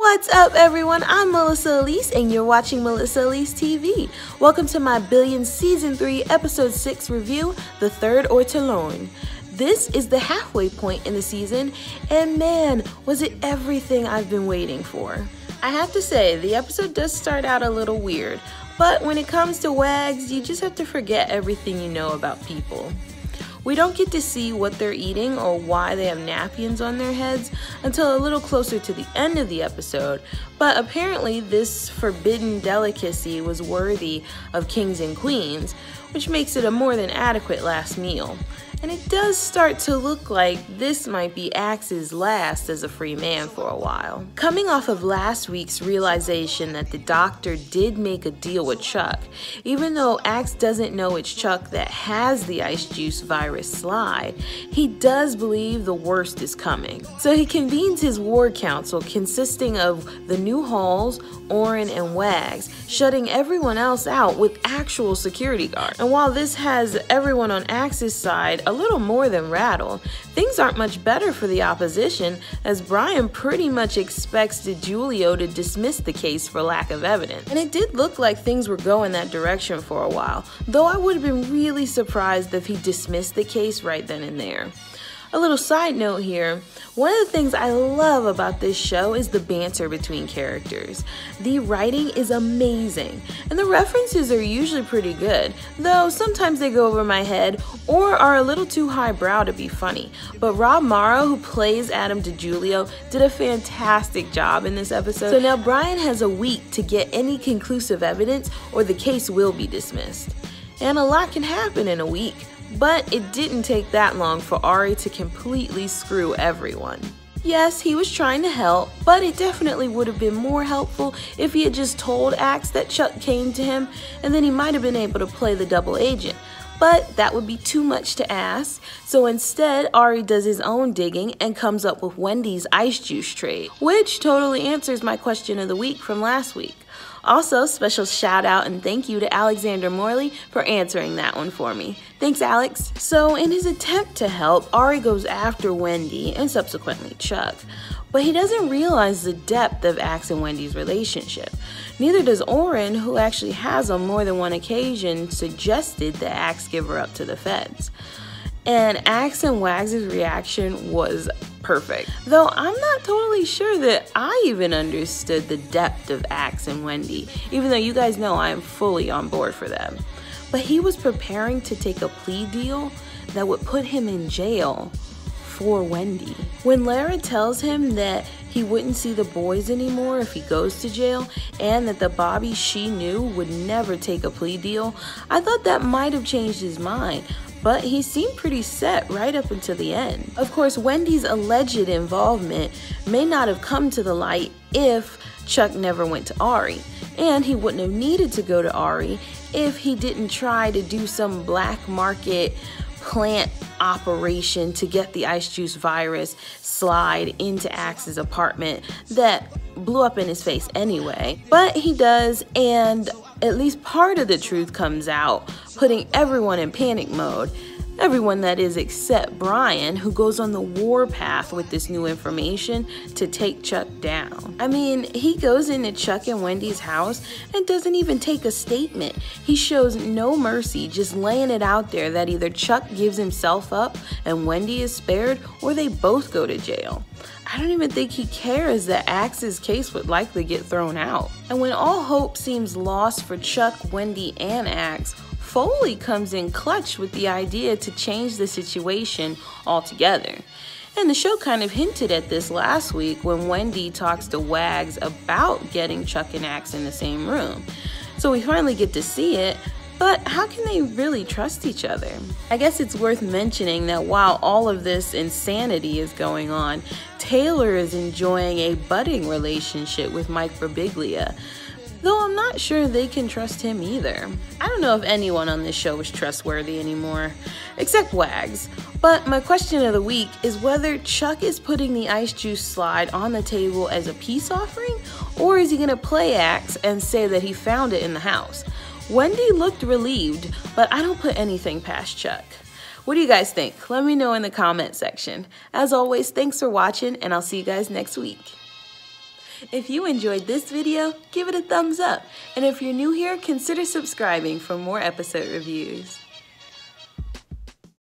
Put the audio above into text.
What's up, everyone? I'm Melissa Elise, and you're watching Melissa Elise TV. Welcome to my Billion Season 3, Episode 6 review, The Third Ortolan. This is the halfway point in the season, and man, was it everything I've been waiting for. I have to say, the episode does start out a little weird, but when it comes to wags, you just have to forget everything you know about people. We don't get to see what they're eating or why they have napkins on their heads until a little closer to the end of the episode, but apparently this forbidden delicacy was worthy of kings and queens, which makes it a more than adequate last meal. And it does start to look like this might be Axe's last as a free man for a while. Coming off of last week's realization that the doctor did make a deal with Chuck, even though Axe doesn't know it's Chuck that has the ice juice virus slide, he does believe the worst is coming. So he convenes his war council consisting of the new Halls, Oren, and Wags, shutting everyone else out with actual security guards. And while this has everyone on Axe's side a little more than rattled, things aren't much better for the opposition, as Brian pretty much expects DiGiulio to dismiss the case for lack of evidence. And it did look like things were going that direction for a while, though I would have been really surprised if he dismissed the case right then and there. A little side note here, one of the things I love about this show is the banter between characters. The writing is amazing, and the references are usually pretty good, though sometimes they go over my head or are a little too highbrow to be funny. But Rob Morrow, who plays Adam DiGiulio, did a fantastic job in this episode. So now Brian has a week to get any conclusive evidence or the case will be dismissed. And a lot can happen in a week. But it didn't take that long for Ari to completely screw everyone. Yes, he was trying to help, but it definitely would have been more helpful if he had just told Axe that Chuck came to him, and then he might have been able to play the double agent. But that would be too much to ask, so instead Ari does his own digging and comes up with Wendy's ice juice trade, which totally answers my question of the week from last week. Also, special shout out and thank you to Alexander Morley for answering that one for me. Thanks, Alex. So in his attempt to help, Ari goes after Wendy and subsequently Chuck. But he doesn't realize the depth of Axe and Wendy's relationship. Neither does Oren, who actually has on more than one occasion suggested that Axe give her up to the feds. And Axe and Wags' reaction was perfect. Though I'm not totally sure that I even understood the depth of Axe and Wendy, even though you guys know I am fully on board for them. But he was preparing to take a plea deal that would put him in jail for Wendy. When Lara tells him that he wouldn't see the boys anymore if he goes to jail, and that the Bobby she knew would never take a plea deal, I thought that might have changed his mind. But he seemed pretty set right up until the end. Of course, Wendy's alleged involvement may not have come to the light if Chuck never went to Ari, and he wouldn't have needed to go to Ari if he didn't try to do some black market plant operation to get the ice juice virus slide into Axe's apartment that blew up in his face anyway. But he does, and at least part of the truth comes out, putting everyone in panic mode. Everyone, that is, except Brian, who goes on the warpath with this new information to take Chuck down. I mean, he goes into Chuck and Wendy's house and doesn't even take a statement. He shows no mercy, just laying it out there that either Chuck gives himself up and Wendy is spared, or they both go to jail. I don't even think he cares that Axe's case would likely get thrown out. And when all hope seems lost for Chuck, Wendy, and Axe, Foley comes in clutch with the idea to change the situation altogether. And the show kind of hinted at this last week when Wendy talks to Wags about getting Chuck and Axe in the same room. So we finally get to see it, but how can they really trust each other? I guess it's worth mentioning that while all of this insanity is going on, Taylor is enjoying a budding relationship with Mike Birbiglia, though I'm not sure they can trust him either. I don't know if anyone on this show is trustworthy anymore, except Wags. But my question of the week is whether Chuck is putting the ice juice slide on the table as a peace offering, or is he gonna play Axe and say that he found it in the house? Wendy looked relieved, but I don't put anything past Chuck. What do you guys think? Let me know in the comment section. As always, thanks for watching, and I'll see you guys next week. If you enjoyed this video, give it a thumbs up. And if you're new here, consider subscribing for more episode reviews.